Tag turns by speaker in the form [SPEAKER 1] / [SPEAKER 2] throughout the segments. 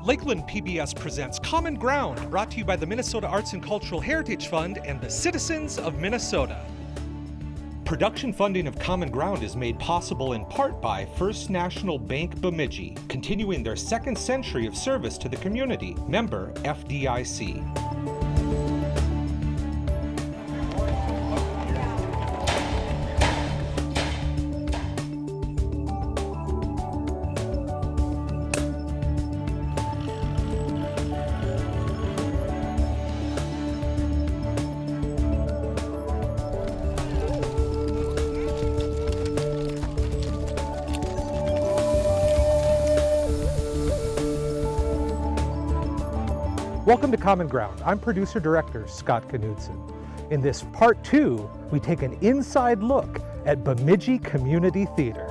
[SPEAKER 1] Lakeland PBS presents Common Ground, brought to you by the Minnesota Arts and Cultural Heritage Fund and the citizens of Minnesota. Production funding of Common Ground is made possible in part by First National Bank Bemidji, continuing their second century of service to the community. Member FDIC. Welcome to Common Ground. I'm producer-director Scott Knudsen. In this part 2, we take an inside look at Bemidji Community Theater.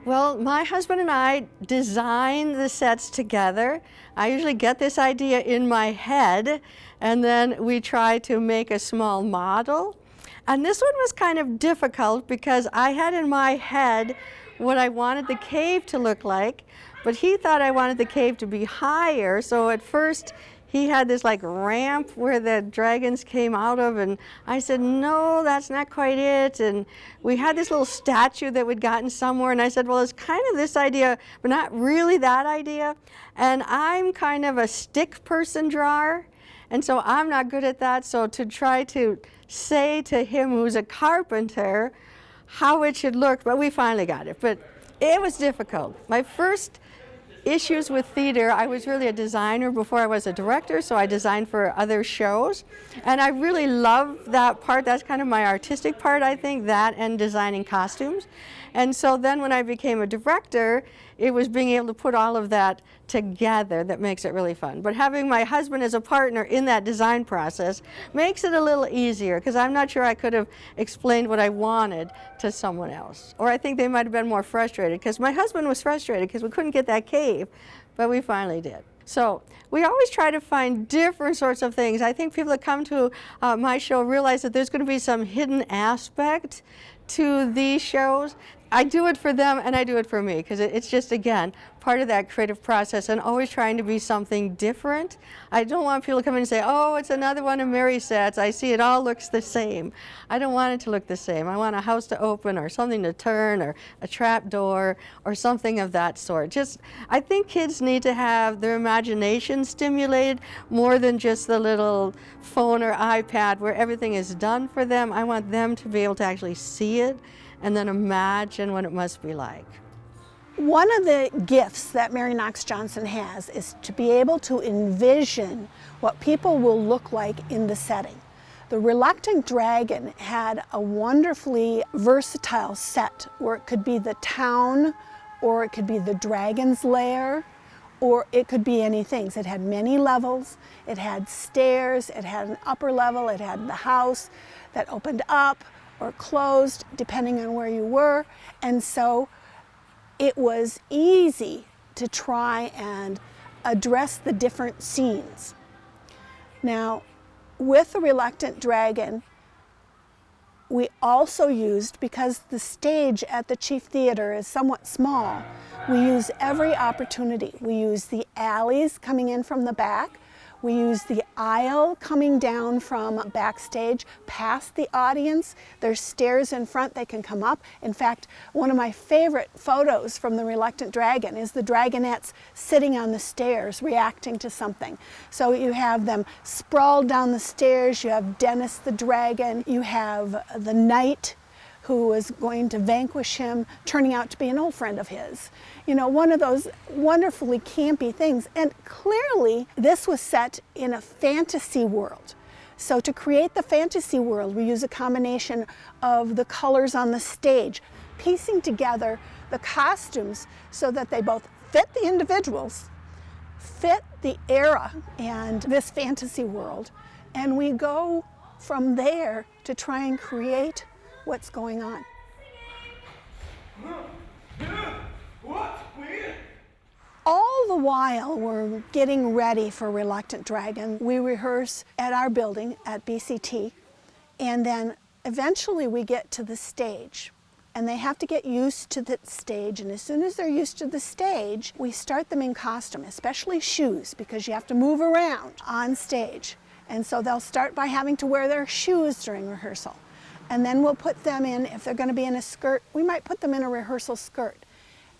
[SPEAKER 2] Well, my husband and I design the sets together. I usually get this idea in my head, and then we try to make a small model. And this one was kind of difficult because I had in my head what I wanted the cave to look like, but he thought I wanted the cave to be higher. So at first he had this like ramp where the dragons came out of, and I said, no, that's not quite it. And we had this little statue that we'd gotten somewhere, and I said, well, it's kind of this idea, but not really that idea. And I'm kind of a stick person drawer, and so I'm not good at that. So to try to say to him, who's a carpenter, how it should look, but we finally got it. But it was difficult. My first issues with theater, I was really a designer before I was a director, so I designed for other shows. And I really love that part. That's kind of my artistic part, I think, that and designing costumes. And so then when I became a director, it was being able to put all of that together that makes it really fun. But having my husband as a partner in that design process makes it a little easier, because I'm not sure I could have explained what I wanted to someone else. Or I think they might have been more frustrated, because my husband was frustrated because we couldn't get that cave, but we finally did. So we always try to find different sorts of things. I think people that come to my show realize that there's going to be some hidden aspect to these shows. I do it for them and I do it for me, because it's just, again, part of that creative process and always trying to be something different. I don't want people to come in and say, oh, it's another one of Mary's sets. I see it all looks the same. I don't want it to look the same. I want a house to open or something to turn or a trap door or something of that sort. I think kids need to have their imagination stimulated more than just the little phone or iPad where everything is done for them. I want them to be able to actually see it and then imagine what it must be like.
[SPEAKER 3] One of the gifts that Mary Knox Johnson has is to be able to envision what people will look like in the setting. The Reluctant Dragon had a wonderfully versatile set where it could be the town, or it could be the dragon's lair, or it could be anything. It had many levels, it had stairs, it had an upper level, it had the house that opened up or closed depending on where you were. And so it was easy to try and address the different scenes. Now, with the Reluctant Dragon, we also used, because the stage at the Chief Theater is somewhat small, we use every opportunity. We use the alleys coming in from the back. We use the aisle coming down from backstage past the audience. There's stairs in front they can come up. In fact, one of my favorite photos from the Reluctant Dragon is the dragonettes sitting on the stairs reacting to something. So you have them sprawled down the stairs, you have Dennis the dragon, you have the knight who was going to vanquish him, turning out to be an old friend of his. You know, one of those wonderfully campy things. And clearly, this was set in a fantasy world. So to create the fantasy world, we use a combination of the colors on the stage, piecing together the costumes so that they both fit the individuals, fit the era and this fantasy world. And we go from there to try and create what's going on. All the while we're getting ready for Reluctant Dragon, we rehearse at our building at BCT, and then Eventually we get to the stage, and they have to get used to the stage, and as soon as they're used to the stage, we start them in costume, especially shoes, because you have to move around on stage. And so they'll start by having to wear their shoes during rehearsal. And then we'll put them in, if they're going to be in a skirt, we might put them in a rehearsal skirt.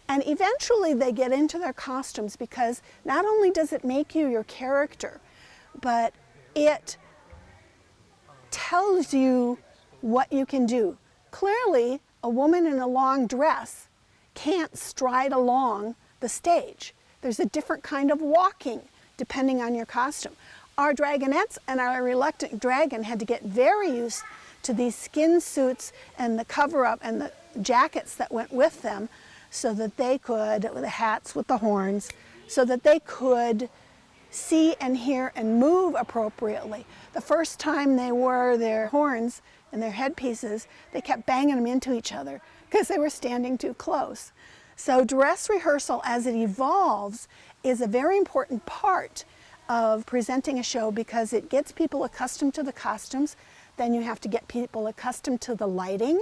[SPEAKER 3] And eventually they get into their costumes, because not only does it make you your character, but it tells you what you can do. Clearly, a woman in a long dress can't stride along the stage. There's a different kind of walking depending on your costume. Our dragonettes and our reluctant dragon had to get very used to these skin suits and the cover-up and the jackets that went with them, so that they could, with the hats with the horns, so that they could see and hear and move appropriately. The first time they wore their horns and their headpieces, they kept banging them into each other because they were standing too close. So dress rehearsal, as it evolves, is a very important part of presenting a show, because it gets people accustomed to the costumes. Then you have to get people accustomed to the lighting.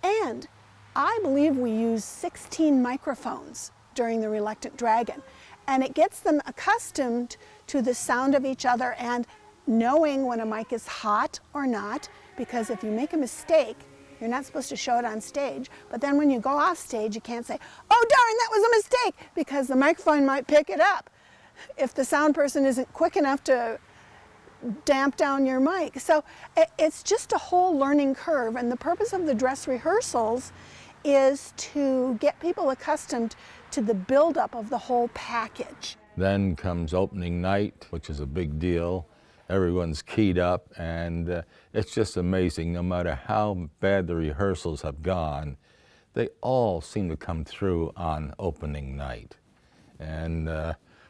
[SPEAKER 3] And I believe we use 16 microphones during the Reluctant Dragon. And it gets them accustomed to the sound of each other and knowing when a mic is hot or not, because if you make a mistake, you're not supposed to show it on stage. But then when you go off stage, you can't say, "Oh darn, that was a mistake," because the microphone might pick it up if the sound person isn't quick enough to damp down your mic. So it's just a whole learning curve, and the purpose of the dress rehearsals is to get people accustomed to the buildup of the whole package.
[SPEAKER 4] Then comes opening night, which is a big deal. Everyone's keyed up, and it's just amazing. No matter how bad the rehearsals have gone, they all seem to come through on opening night. And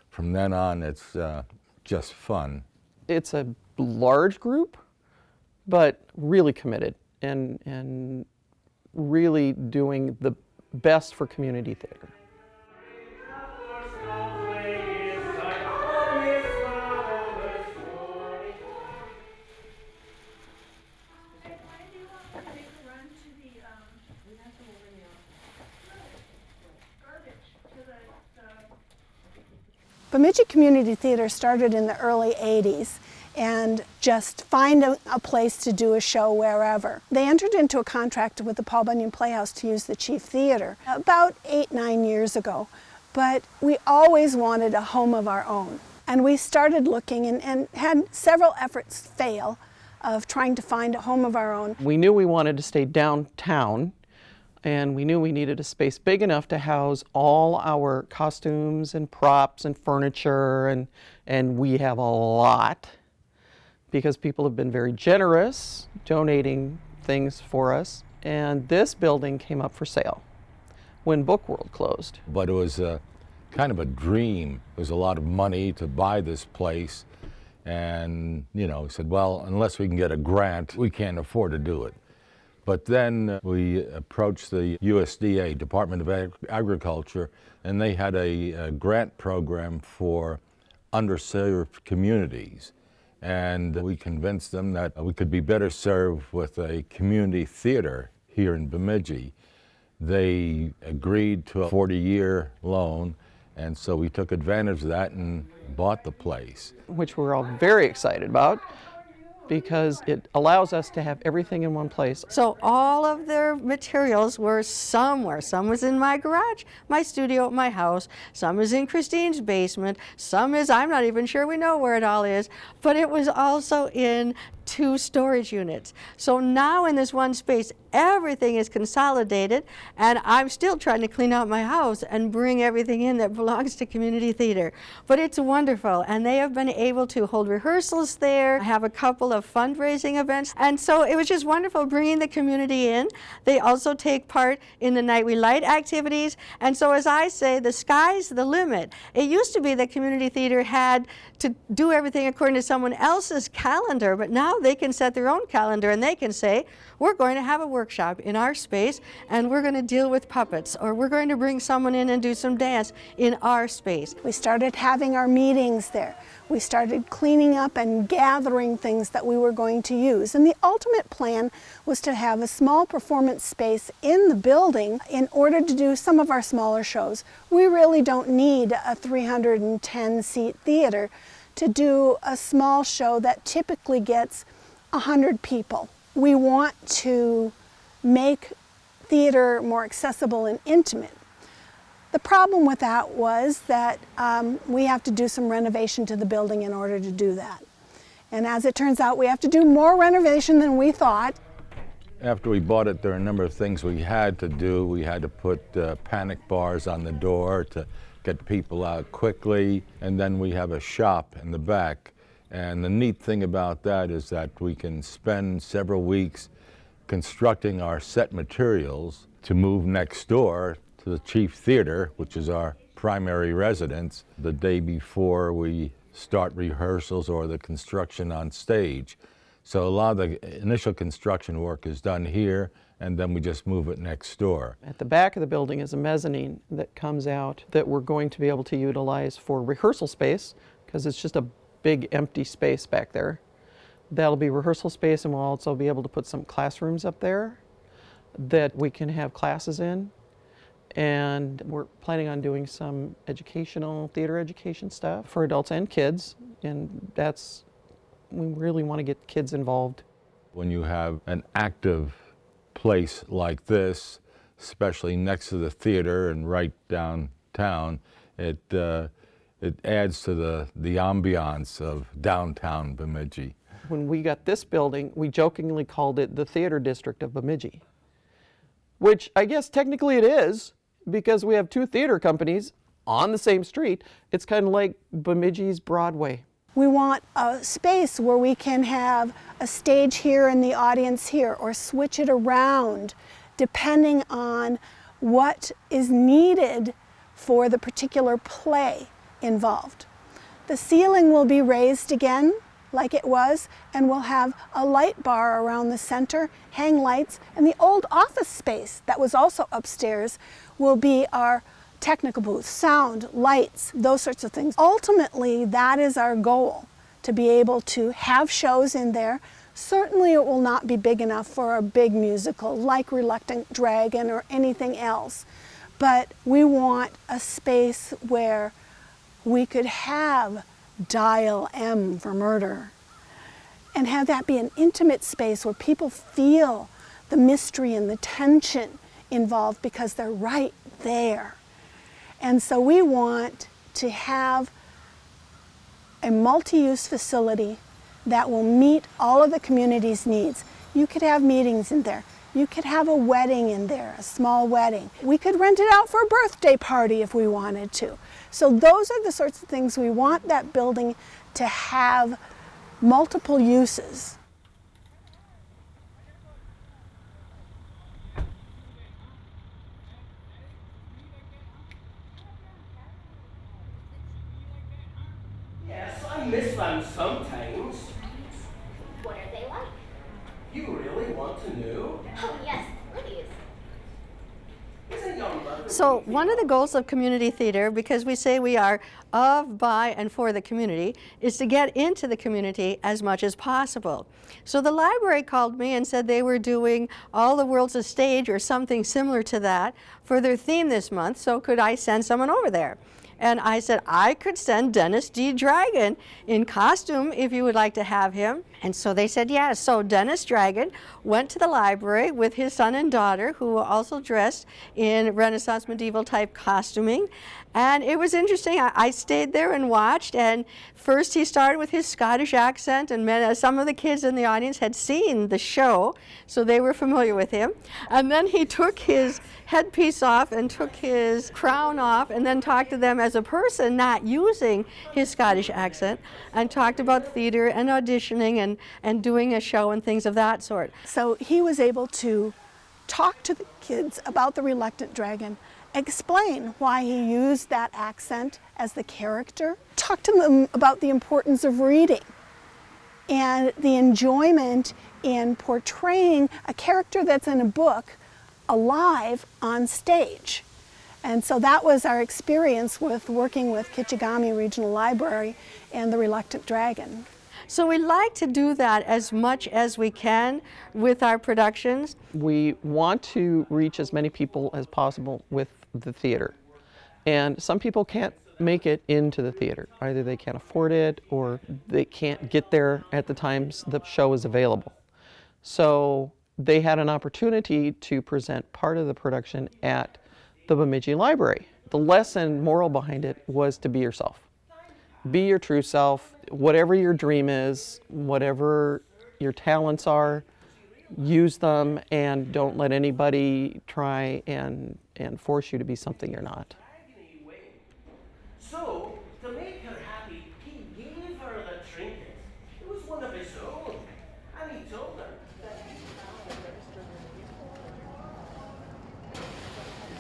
[SPEAKER 4] from then on, it's just fun.
[SPEAKER 5] It's a large group, but really committed and really doing the best for community theater.
[SPEAKER 3] Bemidji Community Theater started in the early 80s and just find a place to do a show wherever. They entered into a contract with the Paul Bunyan Playhouse to use the Chief Theater about 8-9 years ago, but we always wanted a home of our own. And we started looking and had several efforts fail of trying to find a home of our own.
[SPEAKER 5] We knew we wanted to stay downtown, and we knew we needed a space big enough to house all our costumes and props and furniture, and we have a lot because people have been very generous donating things for us. And this building came up for sale when Book World closed.
[SPEAKER 4] But it was kind of a dream. There was a lot of money to buy this place, and we said, well, unless we can get a grant, we can't afford to do it. But then we approached the USDA, Department of Agriculture, and they had a grant program for underserved communities. And we convinced them that we could be better served with a community theater here in Bemidji. They agreed to a 40-year loan, and so we took advantage of that and bought the place.
[SPEAKER 5] Which we're all very excited about, because it allows us to have everything in one place.
[SPEAKER 2] So all of their materials were somewhere. Some was in my garage, my studio at my house. Some is in Christine's basement. Some is, I'm not even sure we know where it all is, but it was also in 2 storage units. So now in this one space, everything is consolidated, and I'm still trying to clean out my house and bring everything in that belongs to community theater. But it's wonderful, and they have been able to hold rehearsals there, have a couple of fundraising events, and so it was just wonderful bringing the community in. They also take part in the Night We Light activities, and so as I say, the sky's the limit. It used to be that community theater had to do everything according to someone else's calendar, but now they can set their own calendar and they can say, we're going to have a workshop in our space and we're going to deal with puppets, or we're going to bring someone in and do some dance in our space.
[SPEAKER 3] We started having our meetings there. We started cleaning up and gathering things that we were going to use. And the ultimate plan was to have a small performance space in the building in order to do some of our smaller shows. We really don't need a 310-seat theater to do a small show that typically gets 100 people. We want to make theater more accessible and intimate. The problem with that was that we have to do some renovation to the building in order to do that. And as it turns out, we have to do more renovation than we thought.
[SPEAKER 4] After we bought it, there are a number of things we had to do. We had to put panic bars on the door to get people out quickly, and then we have a shop in the back. And the neat thing about that is that we can spend several weeks constructing our set materials to move next door to the Chief Theater, which is our primary residence, the day before we start rehearsals or the construction on stage. So a lot of the initial construction work is done here, and then we just move it next door.
[SPEAKER 5] At the back of the building is a mezzanine that comes out that we're going to be able to utilize for rehearsal space, because it's just a big empty space back there. That'll be rehearsal space, and we'll also be able to put some classrooms up there that we can have classes in. And we're planning on doing some theater education stuff for adults and kids, and we really want to get kids involved.
[SPEAKER 4] When you have an active place like this, especially next to the theater and right downtown, it adds to the ambiance of downtown Bemidji.
[SPEAKER 5] When we got this building, we jokingly called it the Theater District of Bemidji, which I guess technically it is, because we have two theater companies on the same street. It's kind of like Bemidji's Broadway.
[SPEAKER 3] We want a space where we can have a stage here and the audience here, or switch it around depending on what is needed for the particular play involved. The ceiling will be raised again like it was, and we'll have a light bar around the center, hang lights, and the old office space that was also upstairs will be our technical booth, sound, lights, those sorts of things. Ultimately, that is our goal, to be able to have shows in there. Certainly it will not be big enough for a big musical like Reluctant Dragon or anything else, but we want a space where we could have Dial M for Murder and have that be an intimate space where people feel the mystery and the tension involved because they're right there. And so we want to have a multi-use facility that will meet all of the community's needs. You could have meetings in there. You could have a wedding in there, a small wedding. We could rent it out for a birthday party if we wanted to. So those are the sorts of things we want that building to have multiple uses.
[SPEAKER 6] Yes, I miss them sometimes.
[SPEAKER 7] What are they like?
[SPEAKER 6] You really want to know?
[SPEAKER 7] Oh yes, please.
[SPEAKER 6] Isn't your mother...
[SPEAKER 2] So one of the goals of community theater, because we say we are of, by, and for the community, is to get into the community as much as possible. So the library called me and said they were doing All the World's a Stage or something similar to that for their theme this month, so could I send someone over there? And I said, I could send Dennis D. Dragon in costume if you would like to have him. And so they said yes. So Dennis Dragon went to the library with his son and daughter, who were also dressed in Renaissance medieval type costuming. And it was interesting. I stayed there and watched. And first he started with his Scottish accent. And some of the kids in the audience had seen the show, so they were familiar with him. And then he took his headpiece off and took his crown off and then talked to them as a person, not using his Scottish accent, and talked about theater and auditioning and doing a show and things of that sort.
[SPEAKER 3] So he was able to talk to the kids about the Reluctant Dragon, explain why he used that accent as the character, talk to them about the importance of reading and the enjoyment in portraying a character that's in a book alive on stage. And so that was our experience with working with Kichigami Regional Library and the Reluctant Dragon.
[SPEAKER 2] So we like to do that as much as we can with our productions.
[SPEAKER 5] We want to reach as many people as possible with the theater. And some people can't make it into the theater. Either they can't afford it or they can't get there at the times the show is available. So they had an opportunity to present part of the production at the Bemidji Library. The lesson moral behind it was to be yourself. Be your true self. Whatever your dream is, whatever your talents are, use them and don't let anybody try and force you to be something you're not.
[SPEAKER 6] So, to make her happy, he gave her the trinket. It was one of his own. And he told her.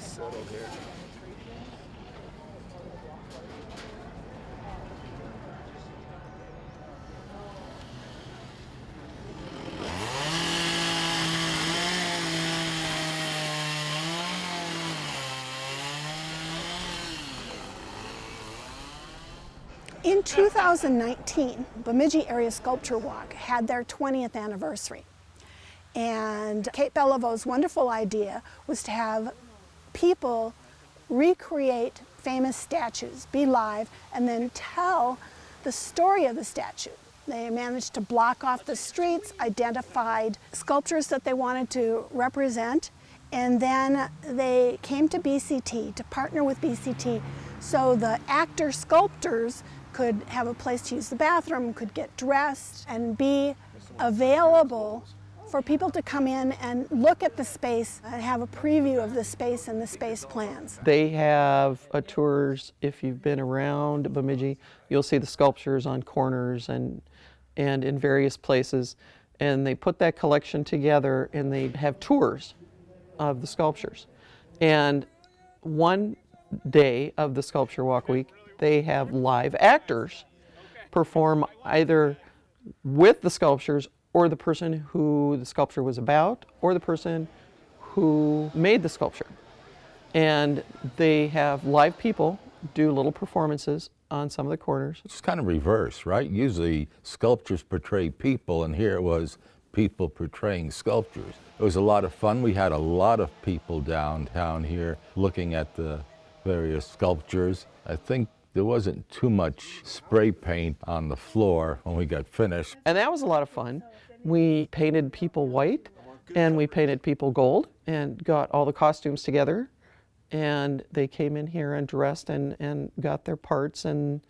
[SPEAKER 8] Settle here.
[SPEAKER 3] In 2019, Bemidji Area Sculpture Walk had their 20th anniversary. And Kate Beliveau's wonderful idea was to have people recreate famous statues, be live, and then tell the story of the statue. They managed to block off the streets, identified sculptures that they wanted to represent, and then they came to BCT to partner with BCT so the actor sculptors could have a place to use the bathroom, could get dressed, and be available for people to come in and look at the space and have a preview of the space and the space plans.
[SPEAKER 5] They have tours. If you've been around Bemidji, you'll see the sculptures on corners and in various places. And they put that collection together and they have tours of the sculptures. And one day of the Sculpture Walk Week, they have live actors perform either with the sculptures or the person who the sculpture was about or the person who made the sculpture. And they have live people do little performances on some of the corners.
[SPEAKER 4] It's kind of reverse, right? Usually sculptures portray people, and here it was people portraying sculptures. It was a lot of fun. We had a lot of people downtown here looking at the various sculptures. I think there wasn't too much spray paint on the floor when we got finished.
[SPEAKER 5] And that was a lot of fun. We painted people white and we painted people gold and got all the costumes together. And they came in here and dressed and got their parts and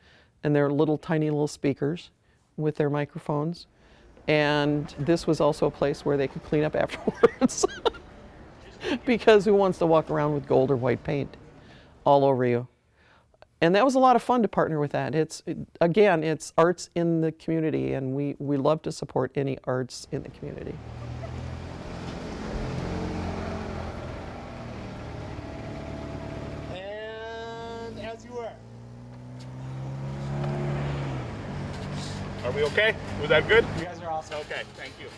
[SPEAKER 5] their little tiny little speakers with their microphones. And this was also a place where they could clean up afterwards. Because who wants to walk around with gold or white paint all over you? And that was a lot of fun to partner with that. Again, it's arts in the community, and we love to support any arts in the community.
[SPEAKER 8] And as you were. Are we okay? Was that good? You guys are awesome. Okay, thank you.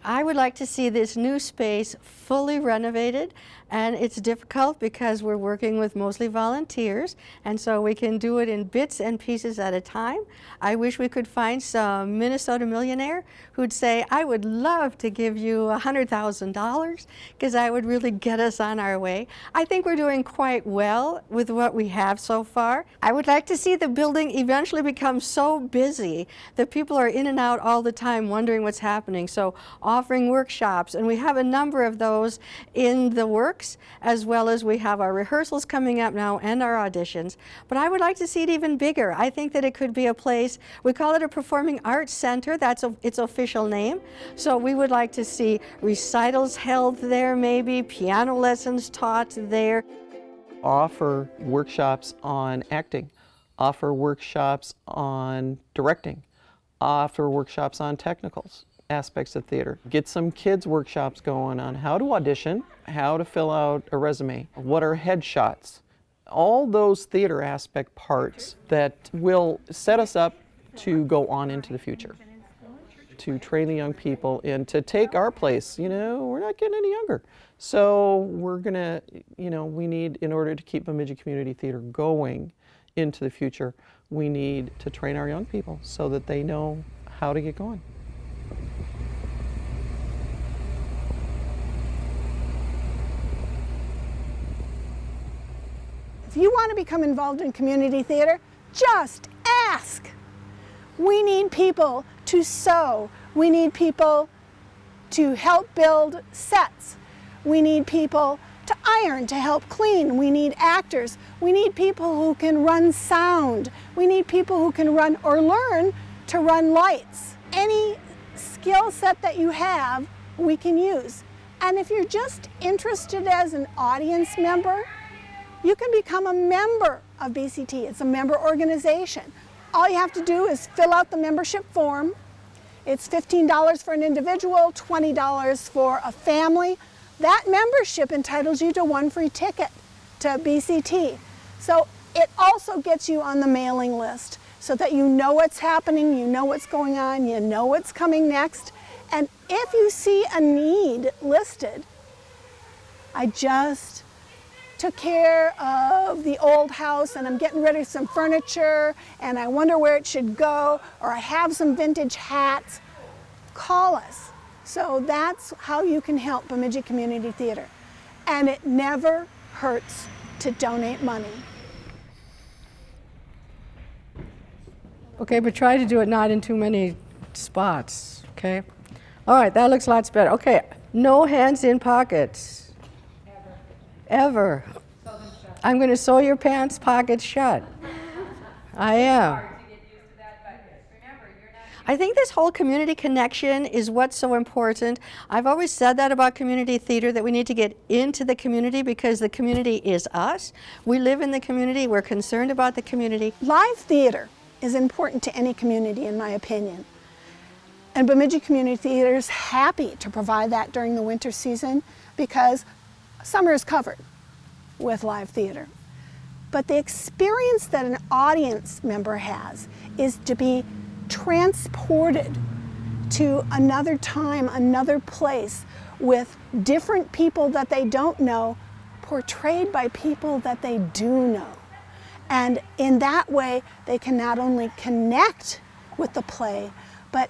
[SPEAKER 2] I would like to see this new space fully renovated, and it's difficult because we're working with mostly volunteers, and so we can do it in bits and pieces at a time. I wish we could find some Minnesota millionaire who'd say, I would love to give you $100,000 because that would really get us on our way. I think we're doing quite well with what we have so far. I would like to see the building eventually become so busy that people are in and out all the time wondering what's happening. So offering workshops, and we have a number of those in the works, as well as we have our rehearsals coming up now and our auditions. But I would like to see it even bigger. I think that it could be a place, we call it a performing arts center, that's its official name. So we would like to see recitals held there, maybe piano lessons taught there.
[SPEAKER 5] Offer workshops on acting, offer workshops on directing, offer workshops on technicals aspects of theater. Get some kids workshops going on how to audition, how to fill out a resume, what are headshots, all those theater aspect parts that will set us up to go on into the future, to train the young people and to take our place. You know, we're not getting any younger. So we're gonna, you know, we need, in order to keep Bemidji Community Theater going into the future, we need to train our young people so that they know how to get going.
[SPEAKER 3] If you want to become involved in community theater, just ask. We need people to sew. We need people to help build sets. We need people to iron, to help clean. We need actors. We need people who can run sound. We need people who can run or learn to run lights. Any skill set that you have, we can use. And if you're just interested as an audience member, you can become a member of BCT. It's a member organization. All you have to do is fill out the membership form. It's $15 for an individual, $20 for a family. That membership entitles you to one free ticket to BCT. So it also gets you on the mailing list so that you know what's happening, you know what's going on, you know what's coming next. And if you see a need listed, I just took care of the old house and I'm getting rid of some furniture and I wonder where it should go, or I have some vintage hats, call us. So that's how you can help Bemidji Community Theater. And it never hurts to donate money.
[SPEAKER 2] Okay, but try to do it not in too many spots, okay? All right, that looks lots better. Okay, no hands in pockets. Ever. I'm going to sew your pants pockets shut. I am. I think this whole community connection is what's so important. I've always said that about community theater, that we need to get into the community because the community is us. We live in the community. We're concerned about the community.
[SPEAKER 3] Live theater is important to any community, in my opinion. And Bemidji Community Theater is happy to provide that during the winter season because summer is covered with live theater. But the experience that an audience member has is to be transported to another time, another place, with different people that they don't know, portrayed by people that they do know. And in that way, they can not only connect with the play, but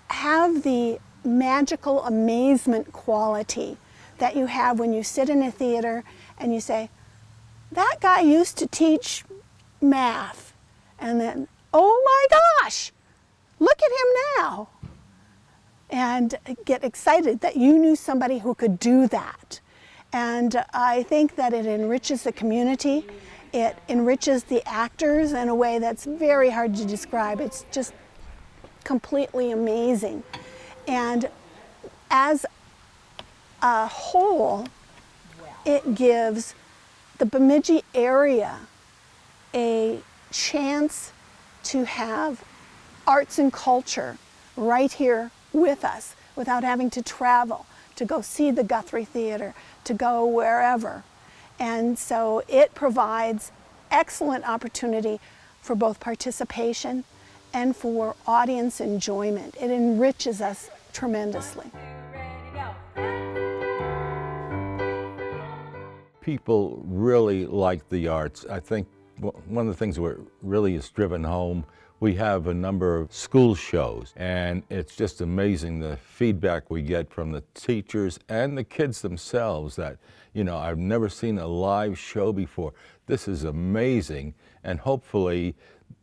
[SPEAKER 3] have the magical amazement quality that you have when you sit in a theater and you say, that guy used to teach math. And then, oh my gosh, look at him now. And get excited that you knew somebody who could do that. And I think that it enriches the community. It enriches the actors in a way that's very hard to describe. It's just completely amazing. And as a whole, it gives the Bemidji area a chance to have arts and culture right here with us without having to travel to go see the Guthrie Theater, to go wherever. And so it provides excellent opportunity for both participation and for audience enjoyment. It enriches us tremendously.
[SPEAKER 4] People really like the arts. I think one of the things that really is driven home, we have a number of school shows, and it's just amazing the feedback we get from the teachers and the kids themselves that, you know, I've never seen a live show before. This is amazing, and hopefully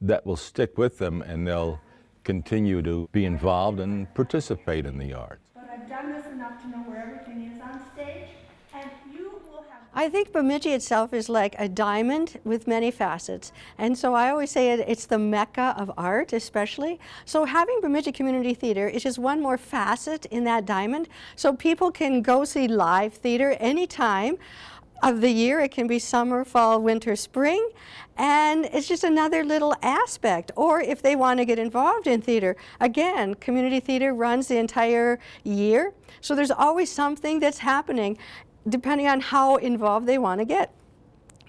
[SPEAKER 4] that will stick with them and they'll continue to be involved and participate in the arts.
[SPEAKER 9] But I've done this enough to know where everything is on stage, and you will have...
[SPEAKER 2] I think Bemidji itself is like a diamond with many facets. And so I always say it's the mecca of art, especially. So having Bemidji Community Theater is just one more facet in that diamond. So people can go see live theater anytime of the year. It can be summer, fall, winter, spring. And it's just another little aspect. Or if they want to get involved in theater, again, community theater runs the entire year. So there's always something that's happening depending on how involved they want to get.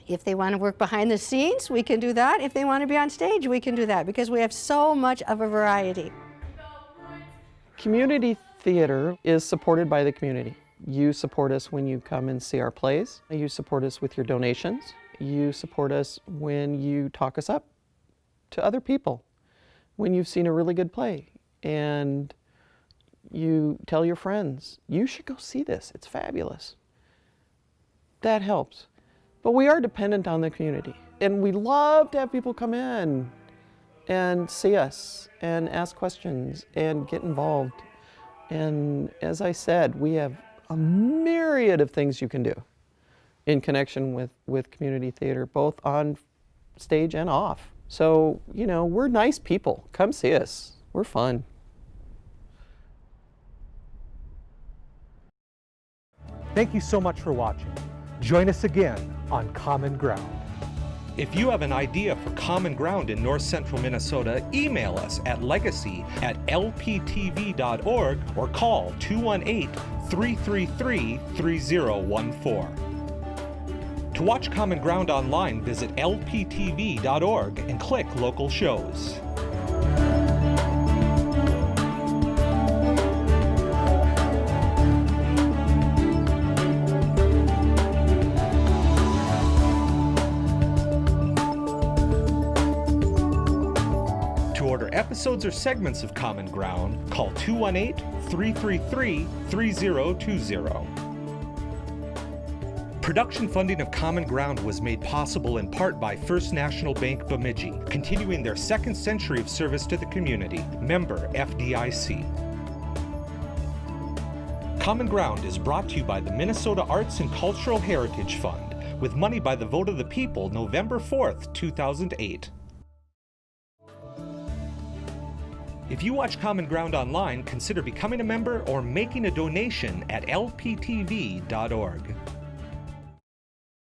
[SPEAKER 2] If they want to work behind the scenes, we can do that. If they want to be on stage, we can do that because we have so much of a variety.
[SPEAKER 5] Community theater is supported by the community. You support us when you come and see our plays. You support us with your donations. You support us when you talk us up to other people, when you've seen a really good play and you tell your friends, you should go see this, it's fabulous. That helps. But we are dependent on the community, and we love to have people come in and see us and ask questions and get involved. And as I said, we have a myriad of things you can do in connection with community theater, both on stage and off. So, you know, we're nice people. Come see us. We're fun.
[SPEAKER 1] Thank you so much for watching. Join us again on Common Ground. If you have an idea for Common Ground in North Central Minnesota, email us at legacy@lptv.org or call 218-333-3014. To watch Common Ground online, visit lptv.org and click Local Shows. To order episodes or segments of Common Ground, call 218-333-3020. Production funding of Common Ground was made possible in part by First National Bank Bemidji, continuing their second century of service to the community. Member FDIC. Common Ground is brought to you by the Minnesota Arts and Cultural Heritage Fund, with money by the vote of the people November 4th, 2008. If you watch Common Ground online, consider becoming a member or making a donation at lptv.org.